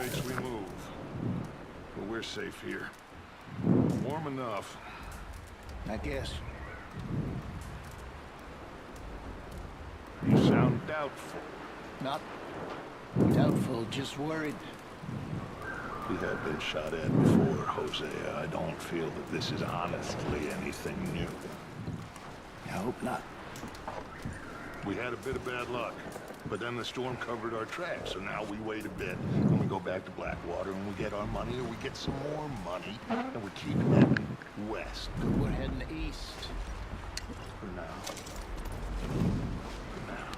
makes we move. But we're safe here. Warm enough. I guess. You sound doubtful. Not doubtful, just worried. We have been shot at before, Hosea. I don't feel that this is honestly anything new. I hope not. We had a bit of bad luck, but then the storm covered our tracks, so now we wait a bit, and we go back to Blackwater, and we get our money, or we get some more money, and we keep heading west. But we're heading east. For now. For now.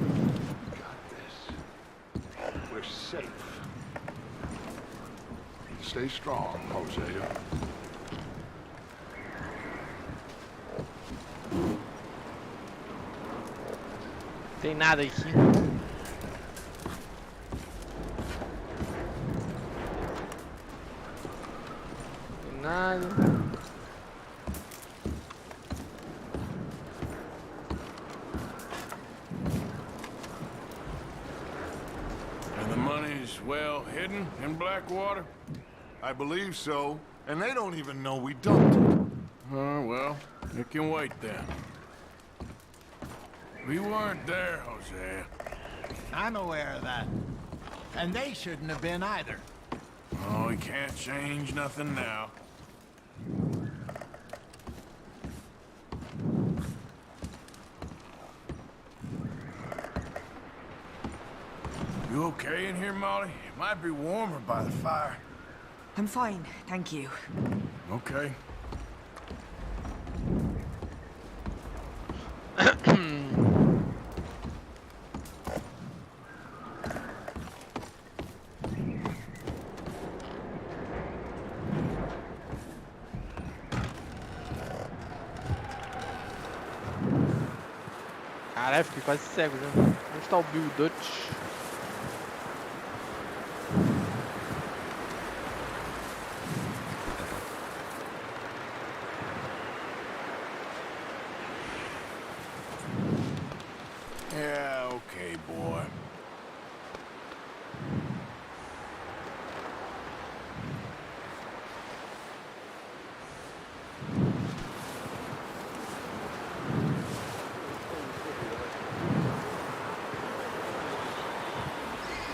We got this. We're safe. Stay strong, Hosea. Tem nada aqui. Tem nada. And the money's well hidden in Blackwater? I believe so, and they don't even know we dumped it. Well, it can wait then. We weren't there, Hosea. I'm aware of that. And they shouldn't have been either. Oh, we can't change nothing now. You okay in here, Molly? It might be warmer by the fire. I'm fine, thank you. Okay. Caralho, fiquei quase cego já. Onde está o Bill Dutch? Yeah, okay, boy.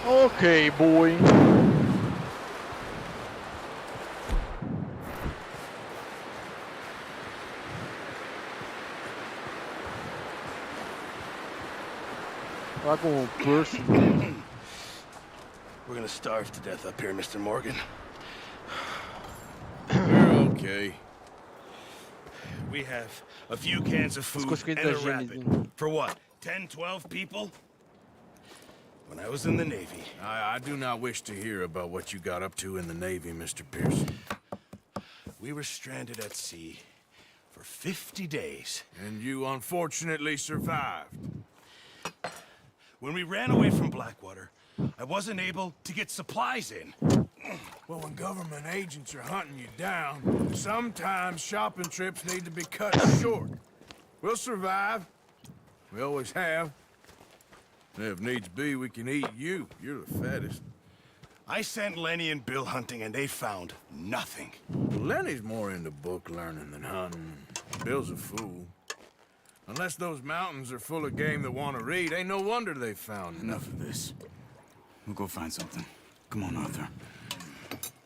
Okay, boy. Lá com o Percy. We're gonna starve to death up here, Mr. Morgan. You're okay. We have a few cans of food and consequências a da rapid. Gênese. For what? 10, 12 people? When I was in the Navy, I do not wish to hear about what you got up to in the Navy, Mr. Pearson. we were stranded at sea for 50 days. And you unfortunately survived. When we ran away from Blackwater, I wasn't able to get supplies in. Well, when government agents are hunting you down, sometimes shopping trips need to be cut short. We'll survive. We always have. And if needs be, we can eat you. You're the fattest. I sent Lenny and Bill hunting, and they found nothing. Lenny's more into book learning than hunting. Bill's a fool. Unless those mountains are full of game that want to read, ain't no wonder they found Enough of this. We'll go find something. Come on, Arthur.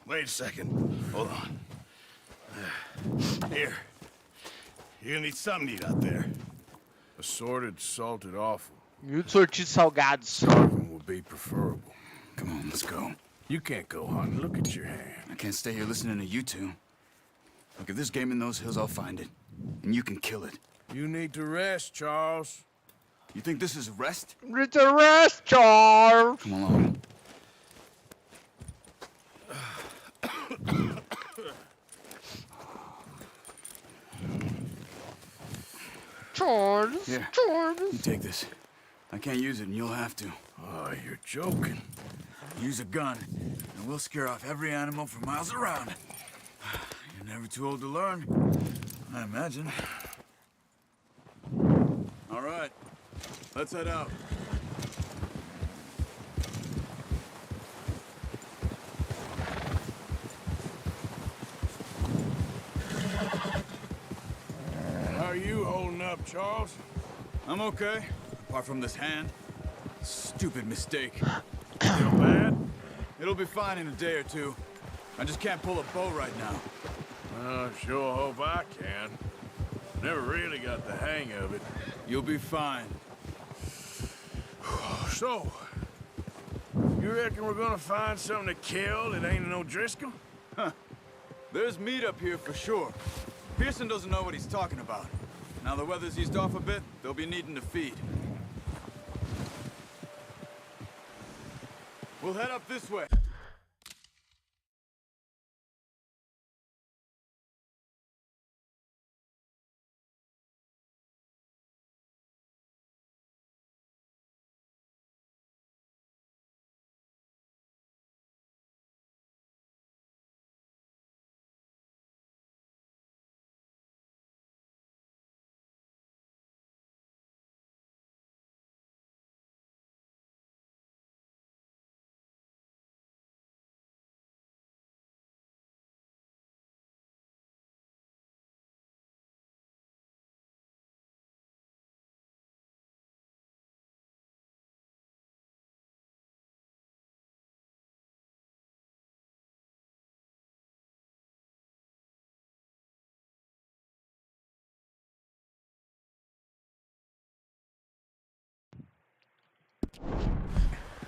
Wait a second. Hold on. Here. You're gonna need something to eat out there. Assorted, salted offal. E os sortidos salgados. Starving would be preferable. Come on, let's go. You can't go hunting. Look at your hand. I can't stay here listening to you two. Look, if there's game in those hills, I'll find it. And you can kill it. You need to rest, Charles. You think this is rest? It's a rest, Charles. Come along. Charles, Here. Charles. You take this. I can't use it, and you'll have to. Oh, you're joking. Use a gun, and we'll scare off every animal for miles around. You're never too old to learn, I imagine. All right, let's head out. Charles? I'm okay, apart from this hand. Stupid mistake. Feel bad? It'll be fine in a day or two. I just can't pull a bow right now. Sure hope I can. Never really got the hang of it. You'll be fine. So, you reckon we're gonna find something to kill that ain't no Driscoll? There's meat up here for sure. Pearson doesn't know what he's talking about. Now the weather's eased off a bit, they'll be needing to feed. We'll head up this way.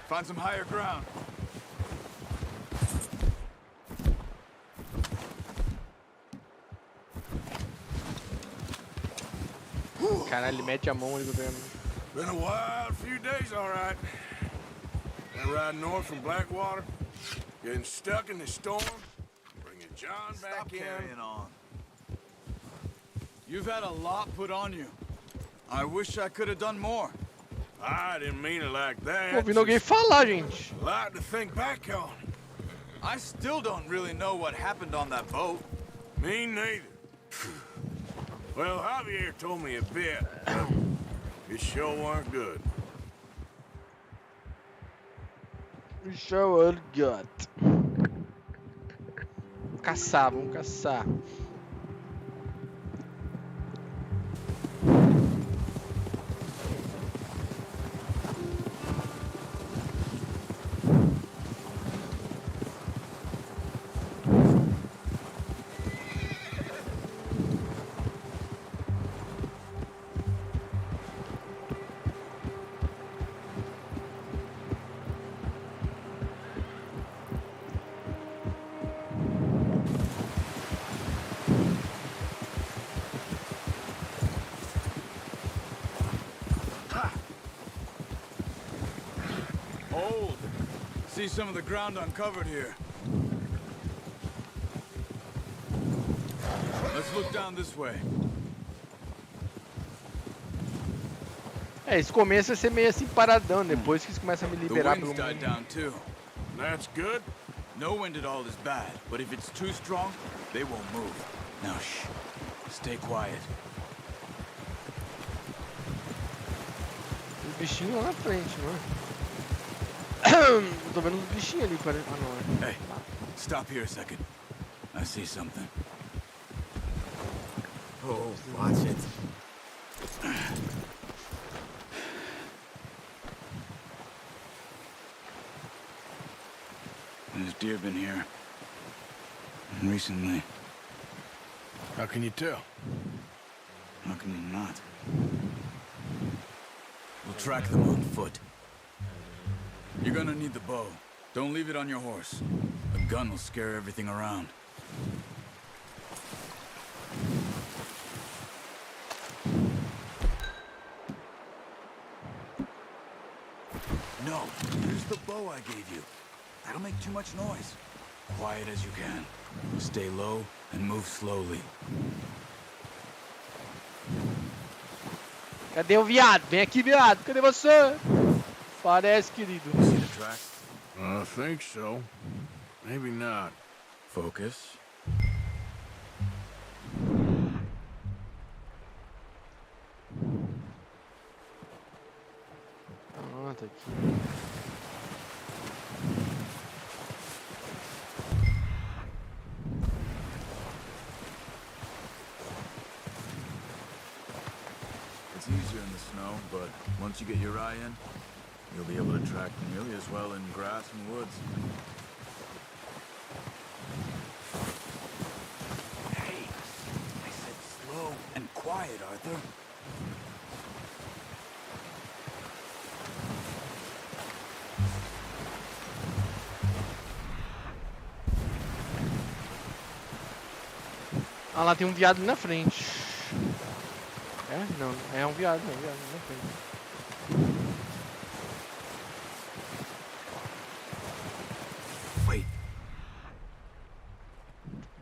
Find some higher ground. Caralho, ele mete a mão ali do dentro. Been a wild few days, all right. That ride north from Blackwater, getting stuck in the storm, bringing John back in. Carrying on. You've had a lot put on you. I wish I could have done more. I didn't mean it like that. Tô ouvindo alguém falar, gente. A lot to think back on. I still don't really know what happened on that boat. Me neither. Well, Javier told me a bit. It sure weren't good. Show all got. Caçar, vamos caçar. See some of the ground uncovered here. Let's look down this way. Esse começo vai ser meio assim paradão, depois que eles começam a me The liberar pelo wind's died mundo. down too. That's good. No wind at all is bad, but if it's too strong, they won't move. Now shh. Stay quiet. Os bichinhos lá na frente, não é? Eu tô vendo uns bichinhos ali, parece. Ah, não é. Hey, stop here a second. I see something. Oh, watch it. There's deer been here. Recently. How can you tell? How can you not? We'll track them on foot. You're gonna need the bow. Don't leave it on your horse. A gun will scare everything around. No, use the bow I gave you. That'll make too much noise. Quiet as you can. Stay low and move slowly. Cadê o viado? Vem aqui, viado. Cadê você? Parece, querido. See the tracks? I think so. Maybe not. Focus. Ah, tá aqui. know, but once you get your eye in, you'll be able to track nearly as well in grass and woods. Hey, I said slow and quiet, Arthur. Ah, lá tem um viado ali na frente. É? Não, é um viado, ali na frente. Wait,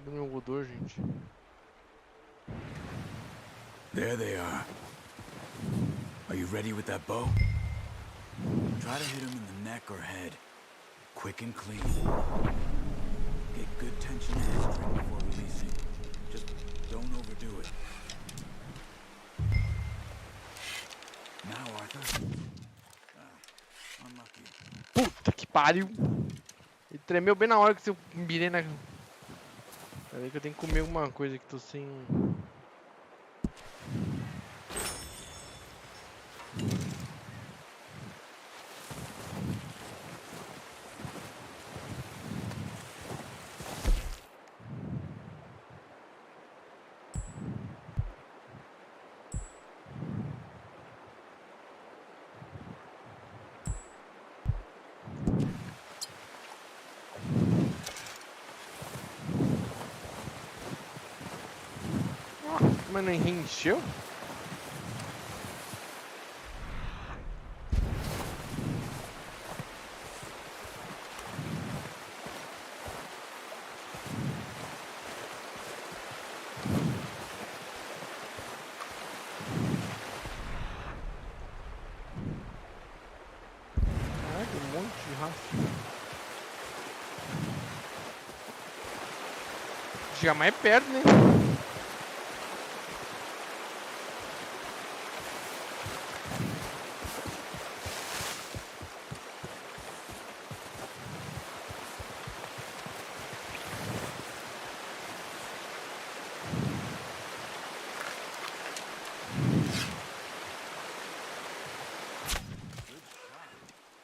Do meu odor, gente. there they are. Are you ready with that bow? Try to hit him in the neck or head. Quick and clean. Get good tension in the string before releasing. Just don't overdo it. Now, Arthur. Unlucky. Puta que pariu! Ele tremeu bem na hora que eu mirei na... Peraí que eu tenho que comer alguma coisa que tô sem... Mas não encheu? Caraca, um monte de rastro. Chegar mais perto, né?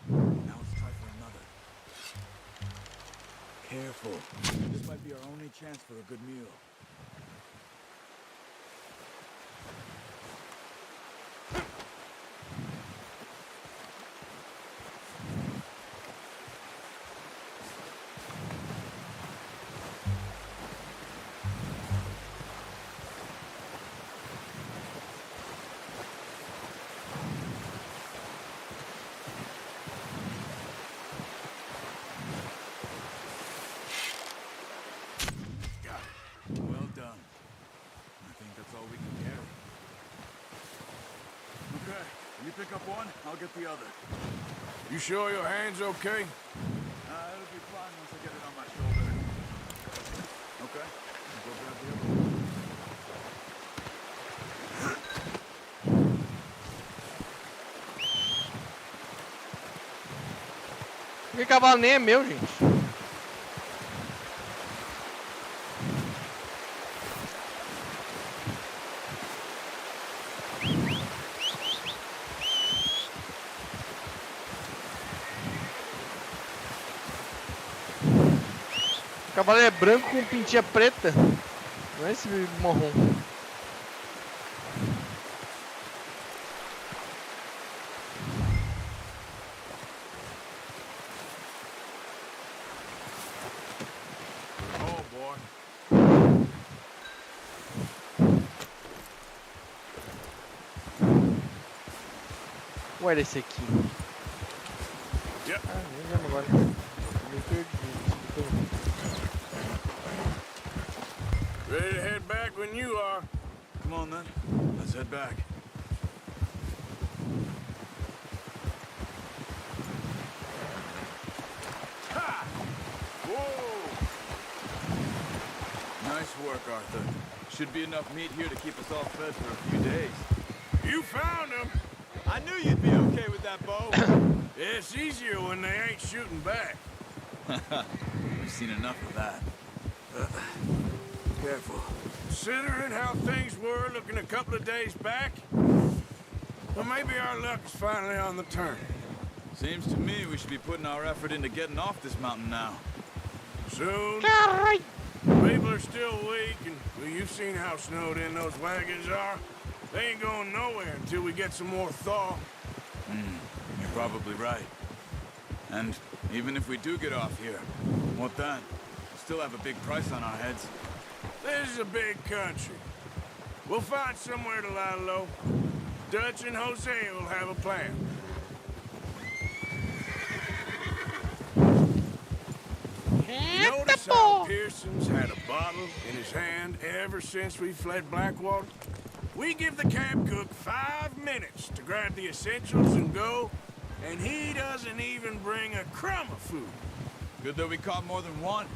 Now let's try for another. Careful. This might be our only chance for a good meal. Well done. I think that's all we can carry. Okay, you pick up one, I'll get the other. You sure your hand's okay? It'll be fine once I get it on my shoulder. Okay, I'll go grab the other one. Porque cavalo nem é meu, gente. O cavalo é branco com pintinha preta. Não é esse marrom. Oh, boy. Ou era esse aqui? Yep. Ah, nem lembro agora. Me perdi. Ready to head back when you are. Come on then, let's head back. Ha! Whoa! Nice work, Arthur. Should be enough meat here to keep us all fed for a few days. You found him! I knew you'd be okay with that bow. It's easier when they ain't shooting back. We've seen enough of that. Careful. Considering how things were looking a couple of days back, Well, maybe our luck is finally on the turn. Seems to me we should be putting our effort into getting off this mountain now. Soon. People are still weak, and well, you've seen how snowed in those wagons are. They ain't going nowhere until we get some more thaw. You're probably right. And even if we do get off here, what then? Still have a big price on our heads. This is a big country. We'll find somewhere to lie low. Dutch and Jose will have a plan. Notice how Pearson's had a bottle in his hand ever since we fled Blackwater? We give the camp cook 5 minutes to grab the essentials and go, and he doesn't even bring a crumb of food. Good that we caught more than one.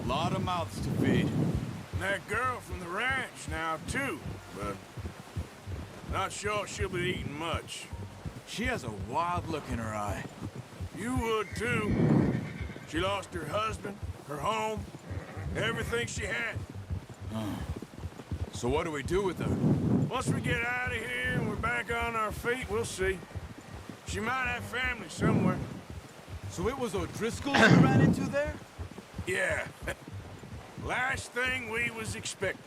A lot of mouths to feed. And that girl from the ranch now, too, but not sure she'll be eating much. She has a wild look in her eye. You would, too. She lost her husband, her home, everything she had. So what do we do with her? Once we get out of here and we're back on our feet, we'll see. She might have family somewhere. So it was O'Driscoll's we ran into there? Yeah. Last thing we was expecting.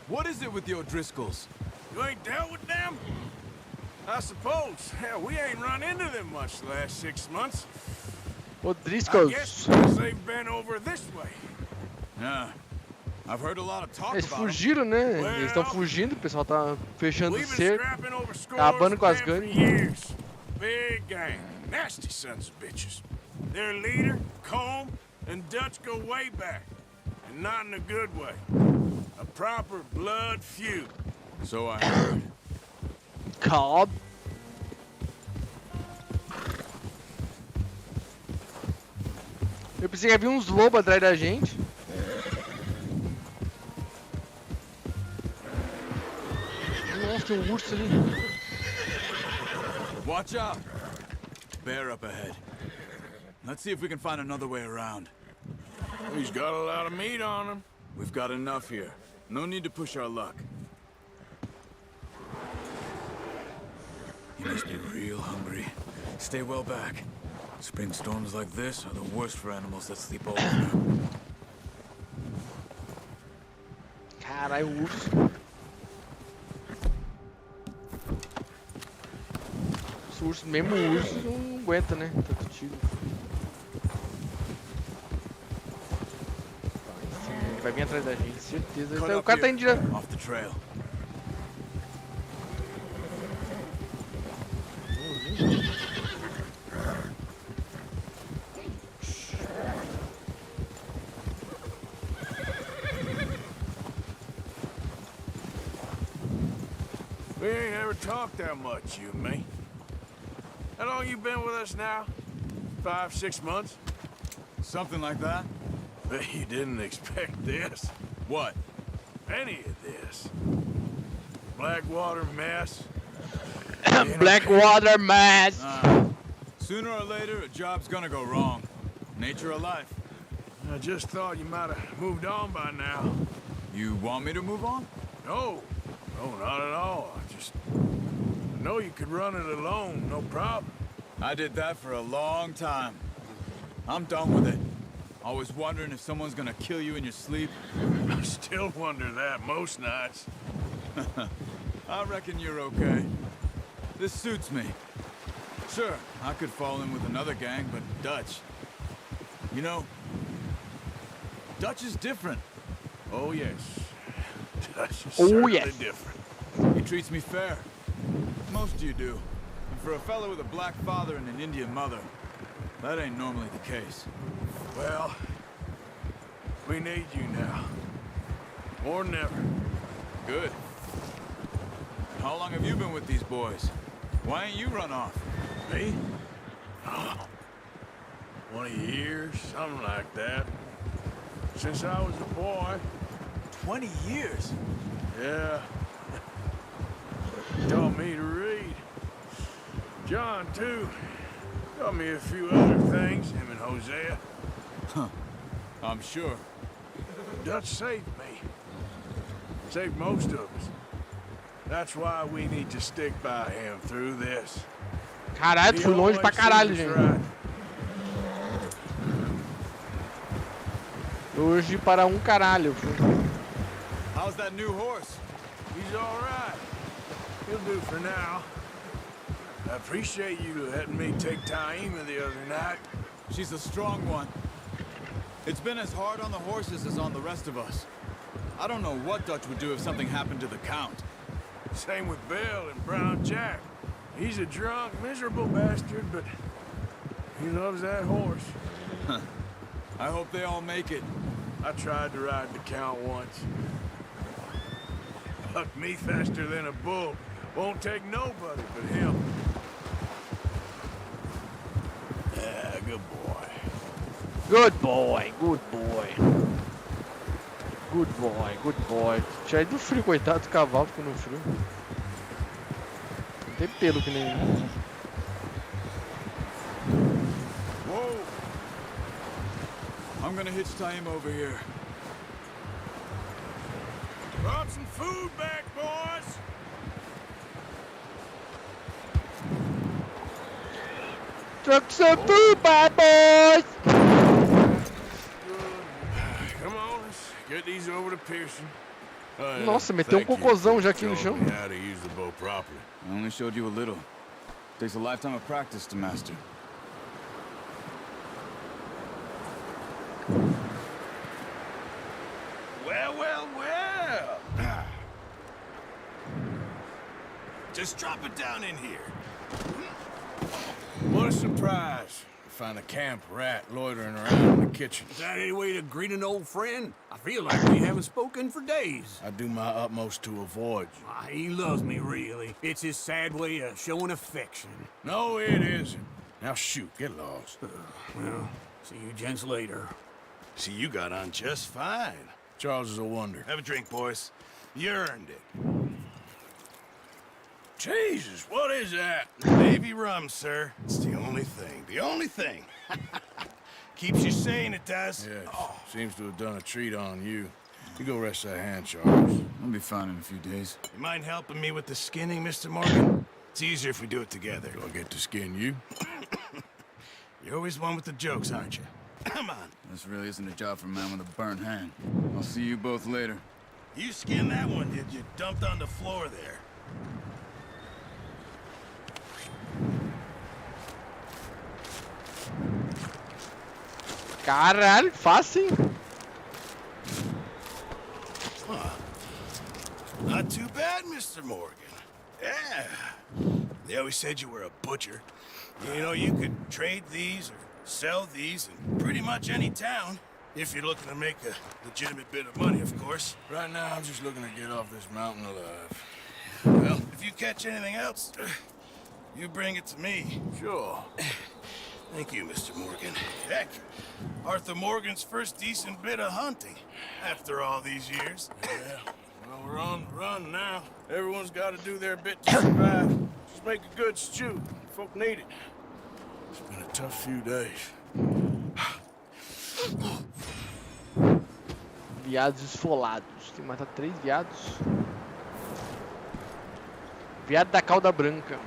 What is it with the O'Driscolls? You ain't dealt with them? I suppose. Hell, we ain't run into them much the last 6 months. I guess O'Driscolls. because they've been over this way. Yeah. I've heard a lot of talk Eles about 'em. fugiram, né? Eles estão fugindo, o pessoal tá fechando o We've been cerco. scrapping over scores acabando of com as them for gangues. years. Big gang. Nasty sons of bitches. Their leader, Combe, and Dutch go way back. And not in a good way. A proper blood feud. So I heard. Calma. Eu pensei que havia uns lobos atrás da gente. Nossa, tem um urso ali. Watch out! Bear up ahead. Let's see if we can find another way around. He's got a lot of meat on him. We've got enough here. No need to push our luck. You must be real hungry. Stay well back. Spring storms like this are the worst for animals that sleep over there. Caralho, urso. Esse urso, mesmo o urso, não aguenta, né? Tanto tiro. Ele vai vir atrás da gente, certeza. Cut O up cara tá here, indo direto. off the trail. We ain't ever talked that much, you and me. How long you been with us now? 5, 6 months? Something like that? Bet you didn't expect this. What? Any of this. Blackwater mess. Blackwater Mass. Sooner or later, a job's gonna go wrong. Nature of life. I just thought you might have moved on by now. You want me to move on? No, not at all. I know you could run it alone, no problem. I did that for a long time. I'm done with it. Always wondering if someone's gonna kill you in your sleep. I still wonder that most nights. I reckon you're okay. This suits me. Sure, I could fall in with another gang, but Dutch... You know, Dutch is different. Oh, yes. Dutch is Oh, certainly yes. different. He treats me fair. Most of you do. And for a fellow with a black father and an Indian mother, that ain't normally the case. Well, we need you now. Or never. Good. How long have you been with these boys? Why ain't you run off? Me? Oh, 20 years, something like that. Since I was a boy. 20 years? Yeah. Taught me to read. John, too. Taught me a few other things, him and Hosea. I'm sure. Dutch saved me. Saved most of us. That's why we need to stick by him through this. Caralho, He fui longe pra always caralho, sees us gente. right. Hoje para um caralho. How's that new horse? He's all right. He'll do for now. I appreciate you letting me take Taima the other night. She's a strong one. It's been as hard on the horses as on the rest of us. I don't know what Dutch would do if something happened to the Count. Same with Bill and Brown Jack. He's a drunk, miserable bastard, but he loves that horse. I hope they all make it. I tried to ride the Count once. Bucked me faster than a bull. Won't take nobody but him. Yeah, good boy. Good boy, good boy. Good boy, good boy. Tira do frio, coitado do cavalo, ficou no frio. Não tem pelo que nem. Whoa! I'm gonna hitch Taima over here. Brought some food back, boys! Truck some food, bad boys! Come on, let's get these over to Pearson. Nossa, meteu cocôzão já aqui no chão. How to use the bow properly. I only showed you a little. Takes a lifetime of practice to master. Well, well, well. Just drop it down in here. What a surprise. To find a camp rat loitering around in the kitchen. Is that any way to greet an old friend? I feel like we haven't spoken for days. I do my utmost to avoid you. Ah, he loves me, really. It's his sad way of showing affection. No, it isn't. Now shoot, get lost. Well, see you gents later. See, you got on just fine. Charles is a wonder. Have a drink, boys. You earned it. Jesus, what is that? Navy rum, sir. It's the only thing. The only thing. Keeps you sane, it does. Yes, seems to have done a treat on you. You go rest that hand, Charles. I'll be fine in a few days. You mind helping me with the skinning, Mr. Morgan? It's easier if we do it together. Do I get to skin you? You're always one with the jokes, aren't you? Come on. This really isn't a job for a man with a burnt hand. I'll see you both later. You skinned that one, did you? Dumped on the floor there. Caralho, fácil, hein? Not too bad, Mr. Morgan. Yeah. They always said you were a butcher. You know, you could trade these or sell these in pretty much any town. If you're looking to make a legitimate bit of money, of course. Right now, I'm just looking to get off this mountain alive. Well, if you catch anything else, you bring it to me. Sure. Thank you, Mr. Morgan. Heck, Arthur Morgan's first decent bit of hunting after all these years. Yeah. Well, we're on the run now. Everyone's got to do their bit to survive. Just make a good stew. Folk need it. It's been a tough few days. Viados esfolados. Tem que matar 3 viados. Viado da cauda branca.